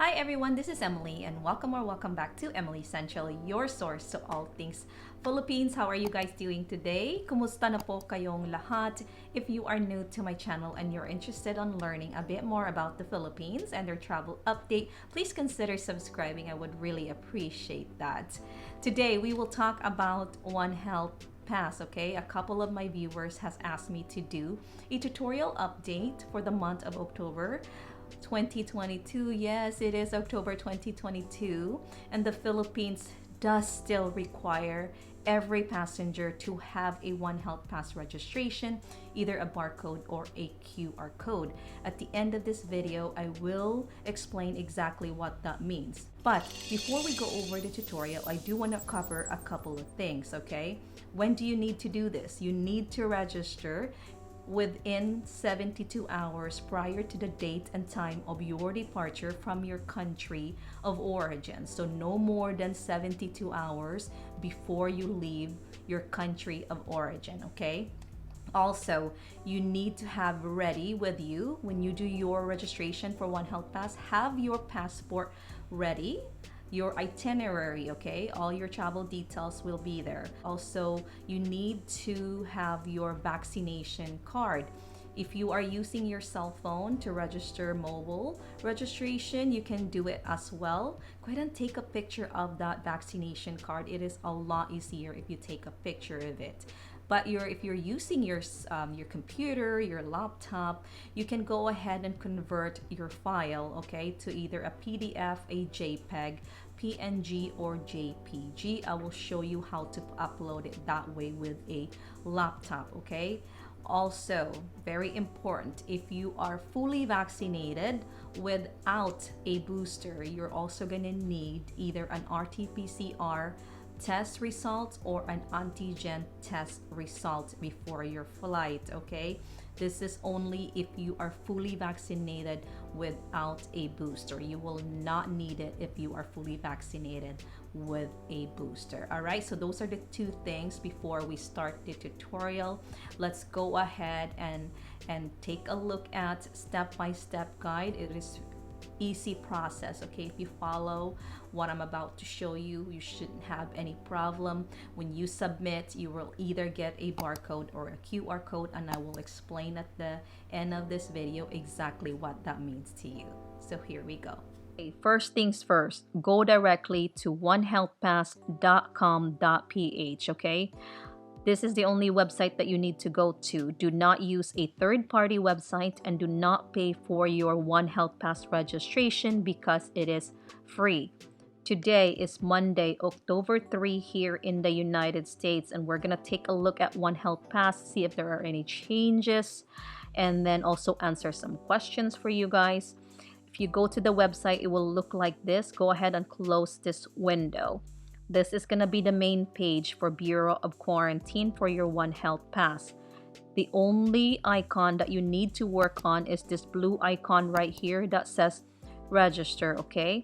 Hi everyone, this is Emily and welcome back to Emily Central, your source to all things Philippines. How are you guys doing today? Kumusta na po kayong lahat? If you are new to my channel and you're interested on learning a bit more about the Philippines and their travel update, please consider subscribing. I would really appreciate that. Today we will talk about One Health Pass. Okay, a couple of my viewers has asked me to do a tutorial update for the month of October 2022. Yes, it is October 2022, and the Philippines does still require every passenger to have a One Health Pass registration, either a barcode or a QR code. At the end of this video, I will explain exactly what that means. But before we go over the tutorial, I do want to cover a couple of things, okay? When do you need to do this? You need to register within 72 hours prior to the date and time of your departure from your country of origin. So no more than 72 hours before you leave your country of origin, okay? Also, you need to have ready with you when you do your registration for One Health Pass, have your passport ready, your itinerary, okay? All your travel details will be there. Also, you need to have your vaccination card. If you are using your cell phone to register mobile registration, you can do it as well. Go ahead and take a picture of that vaccination card. It is a lot easier if you take a picture of it. But if you're using your computer, your laptop, you can go ahead and convert your file, okay, to either a PDF, a JPEG, PNG, or JPG. I will show you how to upload it that way with a laptop, okay? Also, very important, if you are fully vaccinated without a booster, you're also gonna need either an RT-PCR test results or an antigen test result before your flight, okay? This is only if you are fully vaccinated without a booster. You will not need it if you are fully vaccinated with a booster. All right, so those are the two things before we start the tutorial. Let's go ahead and take a look at step-by-step guide. It is easy process, okay? If you follow what I'm about to show you, you shouldn't have any problem. When you submit, you will either get a barcode or a QR code, and I will explain at the end of this video exactly what that means to you. So here we go. Okay, first things first, go directly to onehealthpass.com.ph, okay? This is the only website that you need to go to. Do not use a third-party website and do not pay for your One Health Pass registration because it is free. Today is Monday, October 3 here in the United States, and we're gonna take a look at One Health Pass, see if there are any changes, and then also answer some questions for you guys. If you go to the website, it will look like this. Go ahead and close this window. This is going to be the main page for Bureau of Quarantine for your One Health Pass. The only icon that you need to work on is this blue icon right here that says register, okay?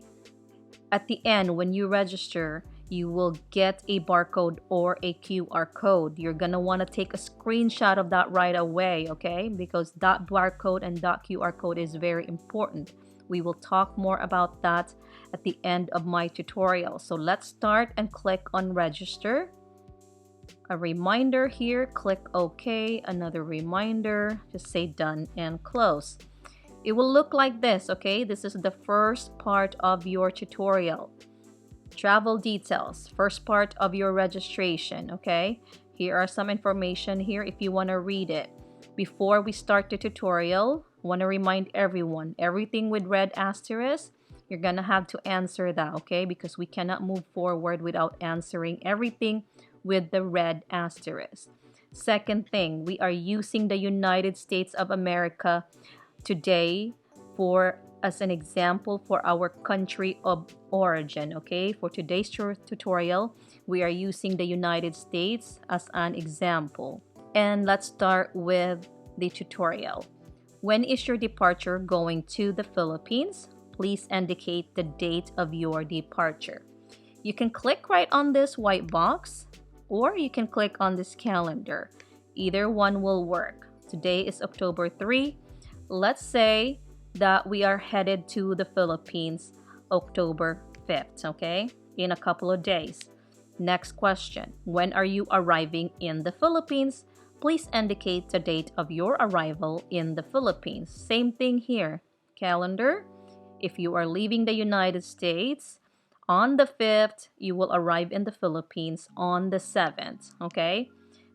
At the end, when you register, you will get a barcode or a QR code. You're going to want to take a screenshot of that right away, okay? Because that barcode and that QR code is very important. We will talk more about that at the end of my tutorial. So let's start and click on register. A reminder here, click OK. Another reminder, just say done and close. It will look like this, okay? This is the first part of your tutorial. Travel details, first part of your registration, okay? Here are some information here if you want to read it. Before we start the tutorial, I want to remind everyone, everything with red asterisk, you're gonna have to answer that, okay? Because we cannot move forward without answering everything with the red asterisk. Second thing, we are using the United States of America today as an example for our country of origin, okay? For today's tutorial, we are using the United States as an example. And let's start with the tutorial. When is your departure going to the Philippines? Please indicate the date of your departure. You can click right on this white box, or you can click on this calendar. Either one will work. Today is October 3. Let's say that we are headed to the Philippines October 5th, okay? In a couple of days. Next question. When are you arriving in the Philippines? Please indicate the date of your arrival in the Philippines. Same thing here. Calendar. If you are leaving the United States on the 5th, you will arrive in the Philippines on the 7th, okay?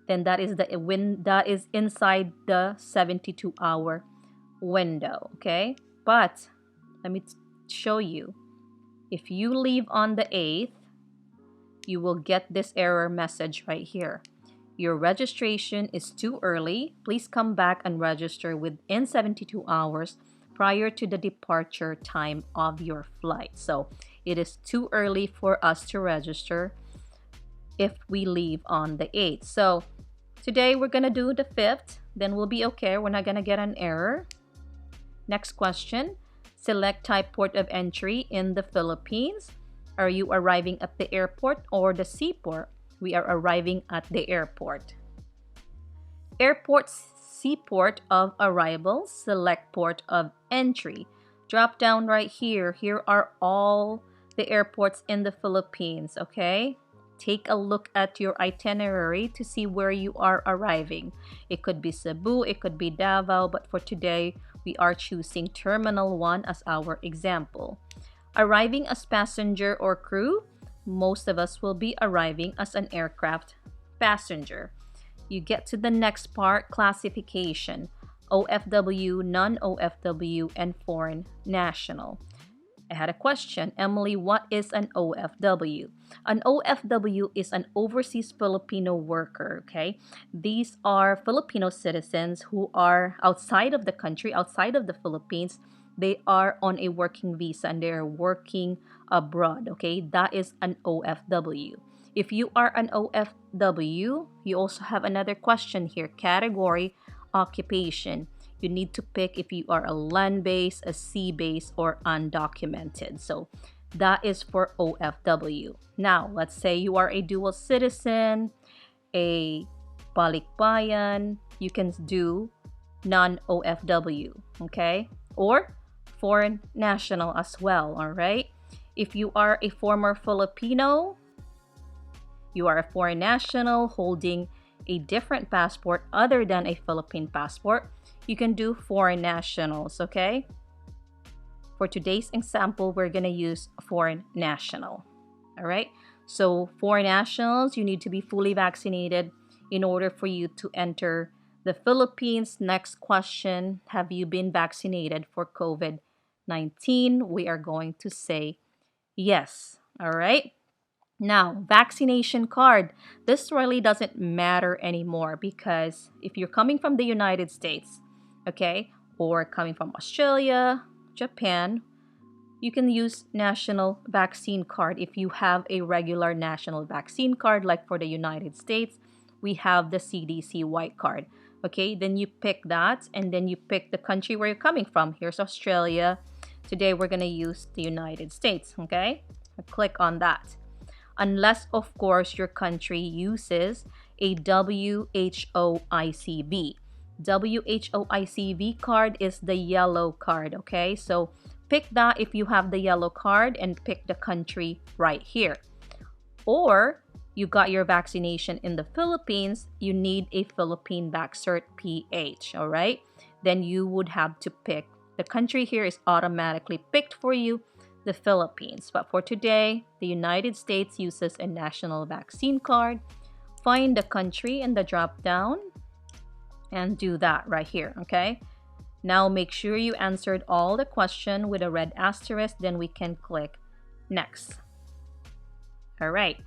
Then that is inside the 72-hour window, okay? But let me show you. If you leave on the 8th, you will get this error message right here. Your registration is too early. Please come back and register within 72 hours prior to the departure time of your flight. So it is too early for us to register if we leave on the 8th. So today we're going to do the 5th. Then we'll be okay. We're not going to get an error. Next question. Select type port of entry in the Philippines. Are you arriving at the airport or the seaport? We are arriving at the airport. Airport, seaport of arrival, select port of entry. Drop down right here. Here are all the airports in the Philippines, okay? Take a look at your itinerary to see where you are arriving. It could be Cebu, it could be Davao, but for today, we are choosing Terminal 1 as our example. Arriving as passenger or crew, most of us will be arriving as an aircraft passenger. You get to the next part, classification. OFW, non-OFW, and foreign national. I had a question. Emily, what is an OFW? An OFW is an overseas Filipino worker, okay? These are Filipino citizens who are outside of the country, outside of the Philippines. They are on a working visa and they're working abroad, okay? That is an OFW. If you are an OFW, you also have another question here. Category, occupation. You need to pick if you are a land-based, a sea-based, or undocumented. So that is for OFW. Now, let's say you are a dual citizen, a balikbayan. You can do non-OFW, okay? Or foreign national as well, all right? If you are a former Filipino, you are a foreign national holding a different passport other than a Philippine passport, you can do foreign nationals, okay? For today's example, we're going to use foreign national, all right? So foreign nationals, you need to be fully vaccinated in order for you to enter the Philippines. Next question, have you been vaccinated for COVID-19? We are going to say yes, all right? Now, vaccination card. This really doesn't matter anymore because if you're coming from the United States, okay, or coming from Australia, Japan, you can use national vaccine card. If you have a regular national vaccine card, like for the United States, we have the CDC white card. Okay, then you pick that and then you pick the country where you're coming from. Here's Australia. Today we're going to use the United States, okay? Click on that. Unless, of course, your country uses a WHO ICV. WHO ICV card is the yellow card, okay? So pick that if you have the yellow card and pick the country right here. Or you got your vaccination in the Philippines, you need a Philippine Vaccert PH, all right? Then you would have to pick. The country here is automatically picked for you, the Philippines. But for today, the United States uses a national vaccine card. Find the country in the drop down and do that right here, okay? Now make sure you answered all the question with a red asterisk, then we can click next. All right,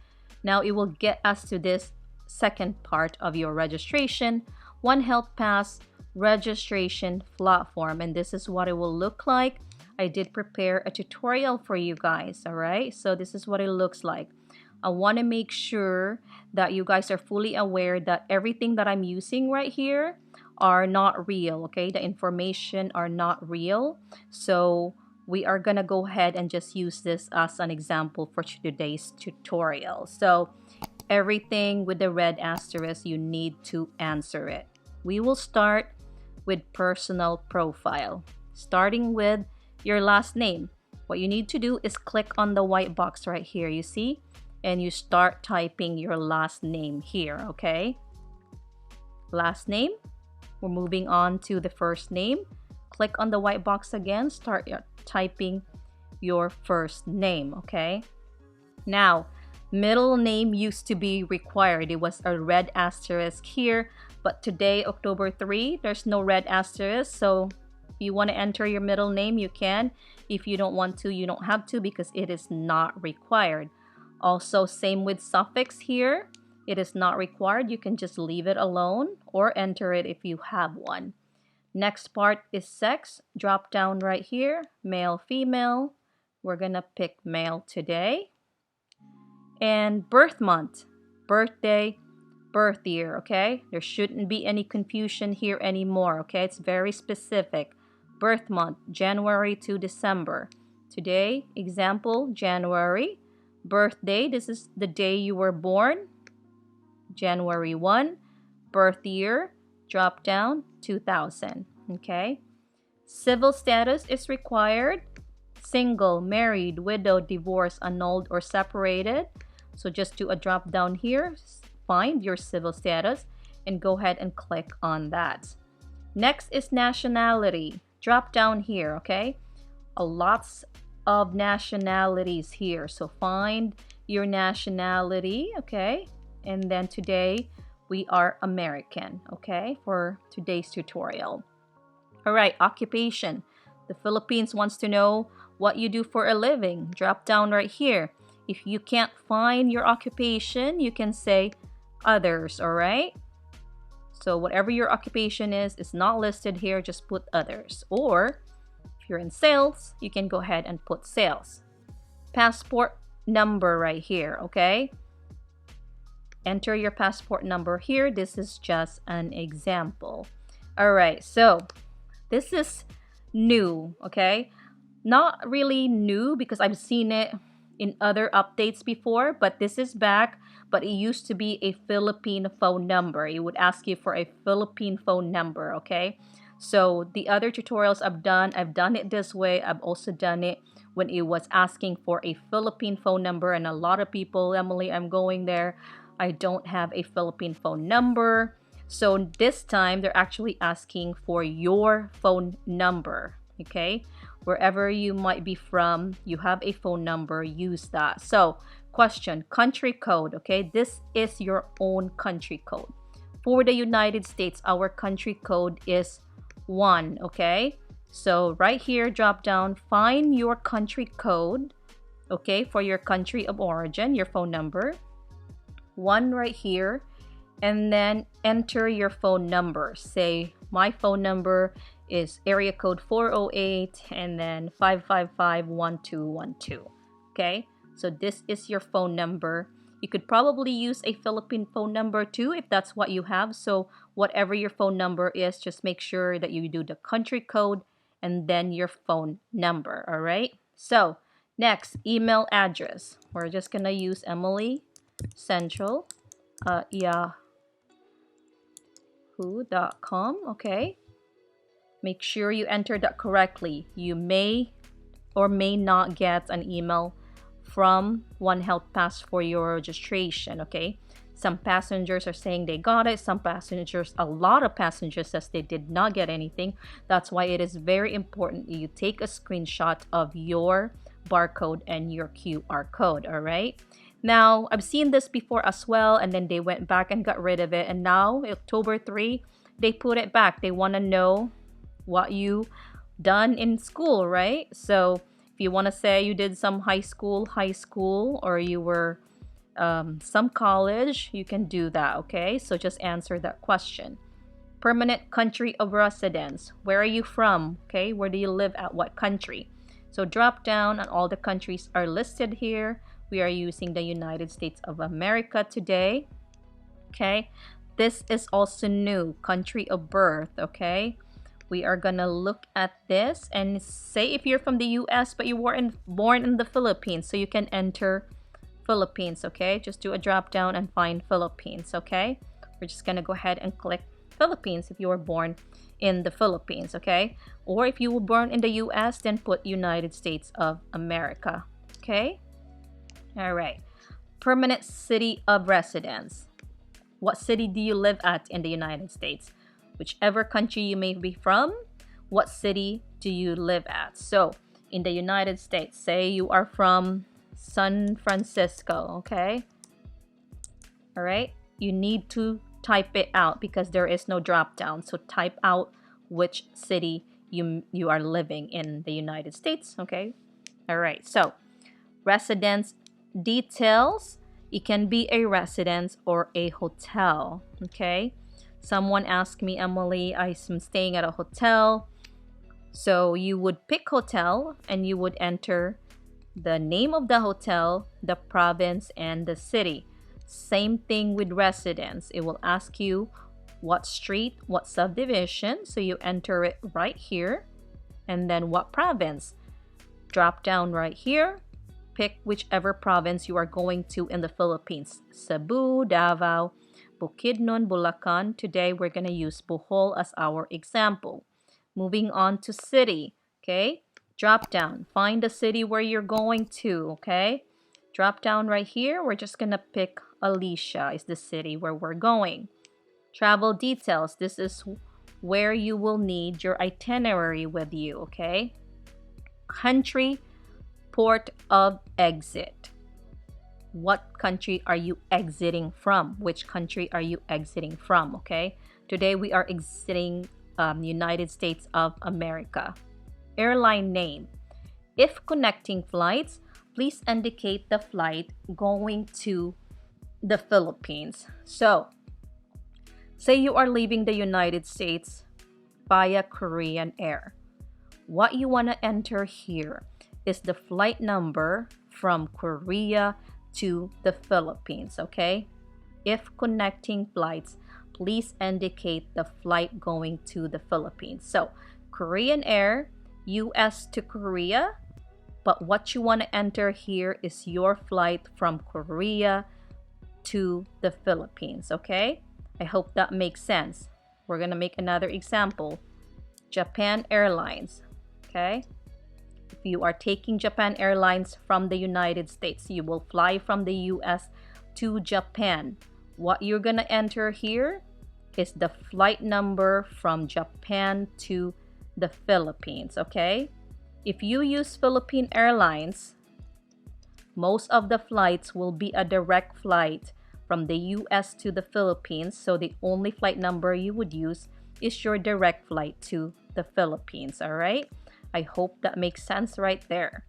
now it will get us to this second part of your registration, One Health Pass registration platform, and this is what it will look like. I did prepare a tutorial for you guys, all right? So this is what it looks like. I want to make sure that you guys are fully aware that everything that I'm using right here are not real, okay? The information are not real. So we are going to go ahead and just use this as an example for today's tutorial. So everything with the red asterisk, you need to answer it. We will start with personal profile, starting with your last name. What you need to do is click on the white box right here, you see? And you start typing your last name here, okay? Last name. We're moving on to the first name. Click on the white box again, start typing your first name, okay? Now, middle name used to be required. It was a red asterisk here, but today, October 3, there's no red asterisk, so if you want to enter your middle name, you can. If you don't want to, you don't have to because it is not required. Also, same with suffix here. It is not required. You can just leave it alone or enter it if you have one. Next part is sex. Drop down right here, male, female. We're gonna pick male today. And birth month, birthday, birth year, okay? There shouldn't be any confusion here anymore, okay? It's very specific. Birth month, January to December. Today, example, January. Birthday, this is the day you were born, January 1. Birth year, drop down, 2000, okay? Civil status is required. Single, married, widowed, divorced, annulled, or separated. So just do a drop down here, find your civil status, and go ahead and click on that. Next is nationality. Drop down here, okay? Lots of nationalities here. So find your nationality, okay? And then today we are American, okay? For today's tutorial. All right, occupation. The Philippines wants to know what you do for a living. Drop down right here. If you can't find your occupation, you can say others, all right? So whatever your occupation is not listed here, just put others. Or if you're in sales, you can go ahead and put sales. Passport number right here, okay? Enter your passport number here. This is just an example. All right, so this is new, okay? Not really new because I've seen it in other updates before, but this is back. But it used to be a Philippine phone number. It would ask you for a Philippine phone number, okay? So the other tutorials I've done it this way. I've also done it when it was asking for a Philippine phone number, and a lot of people, Emily, I'm going there. I don't have a Philippine phone number. So this time they're actually asking for your phone number, okay? Wherever you might be from, you have a phone number, use that. So question, country code, okay? This is your own country code. For the United States, our country code is 1, okay? So right here, drop down, find your country code, okay? For your country of origin, your phone number. 1 right here. And then enter your phone number. Say, my phone number is area code 408 and then 555-1212. Okay, so this is your phone number. You could probably use a Philippine phone number too if that's what you have. So whatever your phone number is, just make sure that you do the country code and then your phone number. All right, so next, email address. We're just gonna use Emily Central yahoo.com. Okay, make sure you enter that correctly. You may or may not get an email from One Health Pass for your registration, okay? Some passengers are saying they got it. Some passengers, a lot of passengers says they did not get anything. That's why it is very important you take a screenshot of your barcode and your QR code, all right? Now, I've seen this before as well, and then they went back and got rid of it. And now, October 3, they put it back. They want to know what you done in school, right? So if you want to say you did some high school, or you were some college, you can do that, okay? So just answer that question. Permanent country of residence. Where are you from? Okay, where do you live at what country? So drop down and all the countries are listed here. We are using the United States of America today. Okay, this is also new, country of birth. Okay, we are gonna look at this and say if you're from the U.S. but you were born in the Philippines, so you can enter Philippines. Okay, just do a drop down and find Philippines. Okay, we're just gonna go ahead and click Philippines if you were born in the Philippines, okay? Or if you were born in the U.S., then put United States of America, okay? All right. Permanent city of residence. What city do you live at in the United States? Whichever country you may be from, what city do you live at? So, in the United States, say you are from San Francisco, okay? All right? You need to type it out because there is no drop down. So type out which city you are living in the United States, okay? All right. So, residence details. It can be a residence or a hotel, okay? Someone asked me, Emily, I'm staying at a hotel. So you would pick hotel and you would enter the name of the hotel, the province, and the city. Same thing with residence. It will ask you what street, what subdivision. So you enter it right here. And then what province. Drop down right here. Pick whichever province you are going to in the Philippines. Cebu, Davao, Bukidnon, Bulacan. Today we're going to use Bohol as our example. Moving on to city, okay? Drop down. Find the city where you're going to, okay? Drop down right here. We're just going to pick Alicia is the city where we're going. Travel details. This is where you will need your itinerary with you, okay? Country, port of exit. What country are you exiting from? Which country are you exiting from, okay? Today we are exiting United States of America. Airline name. If connecting flights, please indicate the flight going to the Philippines. So, say you are leaving the United States via Korean Air. What you want to enter here is the flight number from Korea to the Philippines, okay? If connecting flights, please indicate the flight going to the Philippines. So, Korean Air, U.S. to Korea, but what you want to enter here is your flight from Korea to the Philippines, okay? I hope that makes sense. We're going to make another example. Japan Airlines, okay? If you are taking Japan Airlines from the United States, you will fly from the U.S. to Japan. What you're going to enter here is the flight number from Japan to the Philippines, okay? If you use Philippine Airlines, most of the flights will be a direct flight from the U.S. to the Philippines. So the only flight number you would use is your direct flight to the Philippines, all right? I hope that makes sense right there.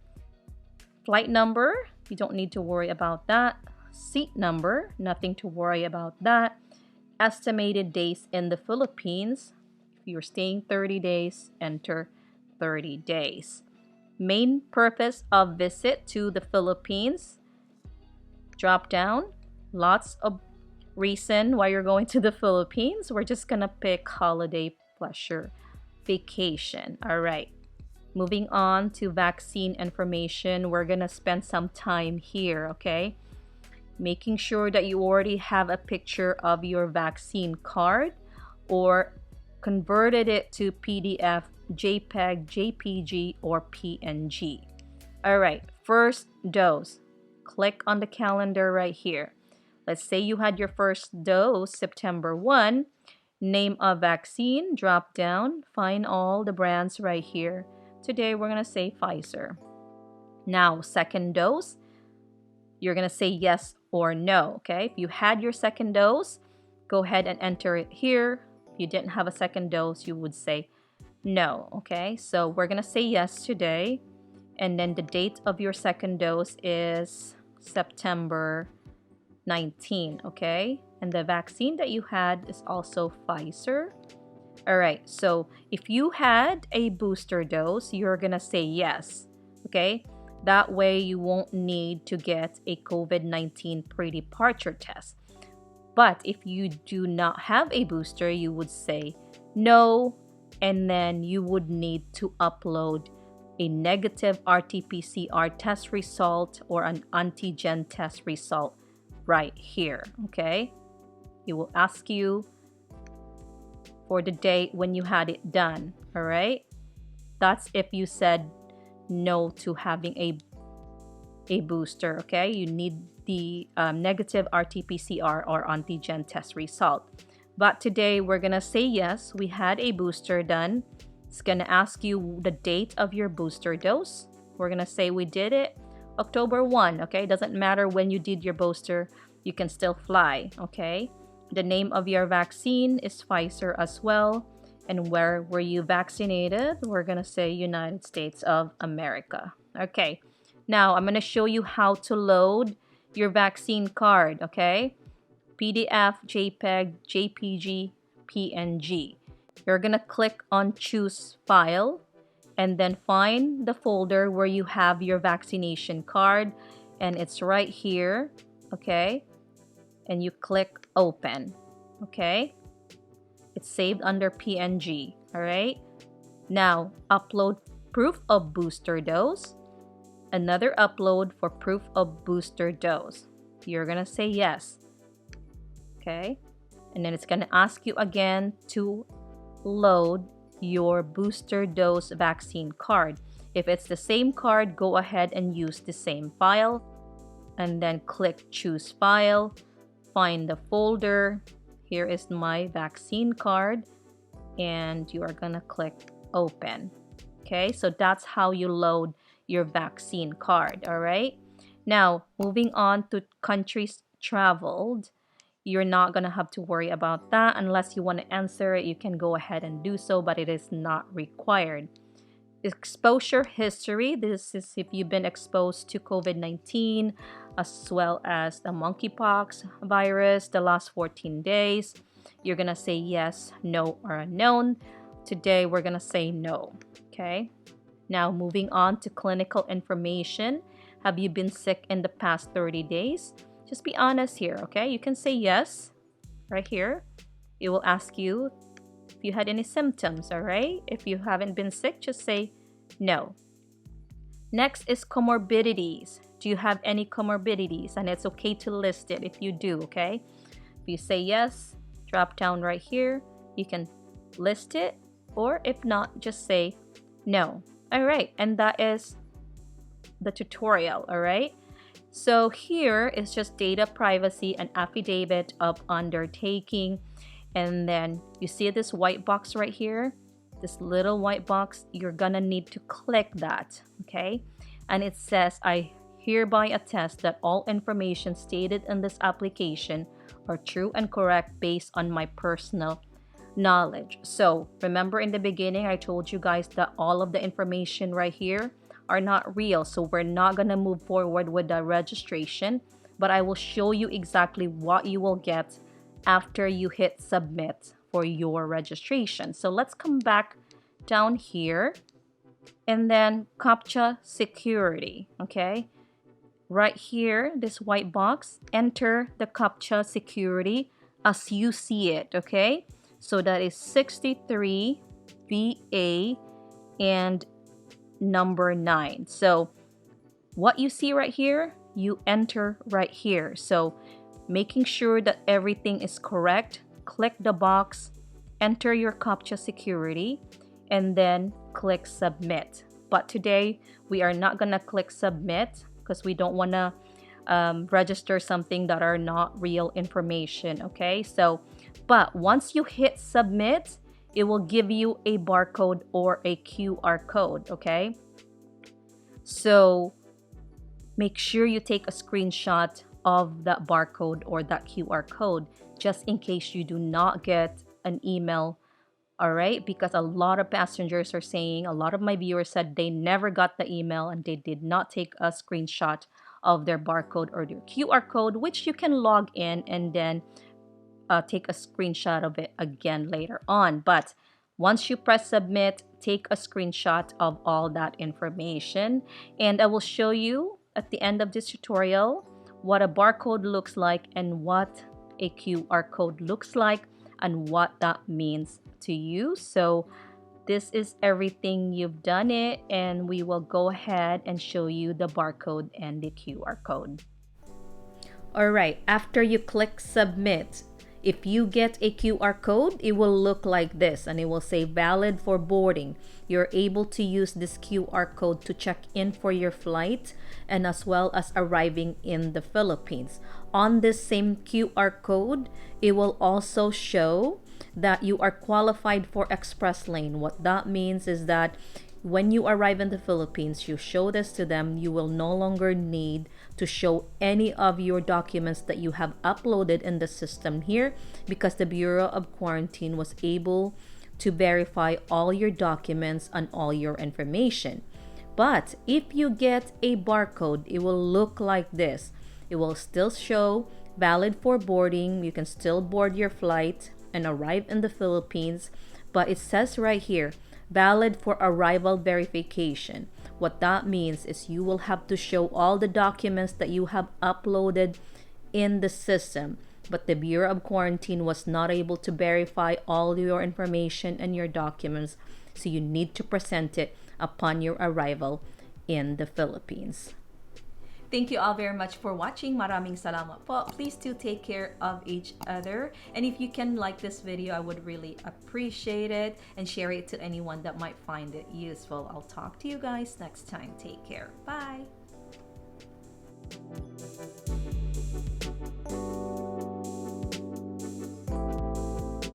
Flight number, you don't need to worry about that. Seat number, nothing to worry about that. Estimated days in the Philippines. If you're staying 30 days, enter 30 days. Main purpose of visit to the Philippines. Drop down. Lots of reason why you're going to the Philippines. We're just gonna pick holiday, pleasure, vacation. All right. Moving on to vaccine information. We're gonna spend some time here, okay? Making sure that you already have a picture of your vaccine card or converted it to PDF, JPEG, JPG, or PNG. All right, first dose. Click on the calendar right here. Let's say you had your first dose September 1. Name of vaccine, drop down, find all the brands right here. Today we're going to say Pfizer. Now, second dose, you're going to say yes or no, okay? If you had your second dose, go ahead and enter it here. If you didn't have a second dose, you would say no, okay? So we're going to say yes today. And then the date of your second dose is September 19, okay? And the vaccine that you had is also Pfizer. All right, so if you had a booster dose, you're gonna say yes, okay? That way you won't need to get a COVID-19 pre-departure test. But if you do not have a booster, you would say no, and then you would need to upload a negative RT-PCR test result or an antigen test result right here, okay? It will ask you for the date when you had it done. All right, that's if you said no to having a booster. Okay, you need the negative RT-PCR or antigen test result. But today we're gonna say yes, we had a booster done. It's gonna ask you the date of your booster dose. We're gonna say we did it October 1. Okay, doesn't matter when you did your booster, you can still fly. Okay, the name of your vaccine is Pfizer as well. And where were you vaccinated? We're gonna say United States of America. Okay, now I'm gonna show you how to load your vaccine card. Okay, PDF, JPEG, JPG, PNG. You're gonna click on choose file and then find the folder where you have your vaccination card, and it's right here. Okay, and you click open. Okay, it's saved under PNG. All right, now upload proof of booster dose. Another upload for proof of booster dose. You're gonna say yes. Okay, and then it's gonna ask you again to load your booster dose vaccine card. If it's the same card, go ahead and use the same file, and then click choose file, find the folder. Here is my vaccine card, and you are gonna click open. Okay, so that's how you load your vaccine card. All right, now moving on to countries traveled. You're not gonna have to worry about that unless you want to answer it. You can go ahead and do so, but it is not required. Exposure history. This is if you've been exposed to COVID-19 as well as the monkeypox virus the last 14 days. You're gonna say yes, no, or unknown. Today we're gonna say no. Okay, now moving on to clinical information. Have you been sick in the past 30 days? Just be honest here. Okay, you can say yes right here. It will ask you if you had any symptoms. All right, if you haven't been sick, just say no. Next is comorbidities. Do you have any comorbidities? And it's okay to list it if you do. Okay, if you say yes, drop down right here, you can list it, or if not, just say no. All right, and that is the tutorial. All right, so here is just data privacy and affidavit of undertaking. And then you see this white box right here, this little white box. You're gonna need to click that. Okay, and it says, I hereby attest that all information stated in this application are true and correct based on my personal knowledge. So remember in the beginning, I told you guys that all of the information right here are not real. So we're not going to move forward with the registration, but I will show you exactly what you will get after you hit submit for your registration. So let's come back down here and then CAPTCHA security. Okay, right here, this white box, enter the CAPTCHA security as you see it. Okay, so that is 63 VA and number 9. So what you see right here, you enter right here. So making sure that everything is correct, click the box, enter your CAPTCHA security, and then click submit. But today we are not gonna click submit because we don't want to register something that are not real information. Okay, so but once you hit submit, it will give you a barcode or a QR code. Okay, so make sure you take a screenshot of that barcode or that QR code just in case you do not get an email. All right, because a lot of passengers are saying, a lot of my viewers said they never got the email and they did not take a screenshot of their barcode or their QR code, which you can log in and then take a screenshot of it again later on. But once you press submit, take a screenshot of all that information, and I will show you at the end of this tutorial what a barcode looks like and what a QR code looks like and what that means to you. So this is everything, you've done it, and we will go ahead and show you the barcode and the QR code. All right, after you click submit, If you get a QR code, it will look like this and it will say valid for boarding. You're able to use this QR code to check in for your flight and as well as arriving in the Philippines. On this same QR code, it will also show that you are qualified for express lane. What that means is that when you arrive in the Philippines, you show this to them, you will no longer need to show any of your documents that you have uploaded in the system here, because the Bureau of Quarantine was able to verify all your documents and all your information. But if you get a barcode, it will look like this. It will still show valid for boarding. You can still board your flight and arrive in the Philippines, but it says right here, valid for arrival verification. What that means is you will have to show all the documents that you have uploaded in the system, but the Bureau of Quarantine was not able to verify all your information and your documents, so you need to present it upon your arrival in the Philippines. Thank you all very much for watching. Maraming salamat po. Please do take care of each other. And if you can like this video, I would really appreciate it. And share it to anyone that might find it useful. I'll talk to you guys next time. Take care. Bye.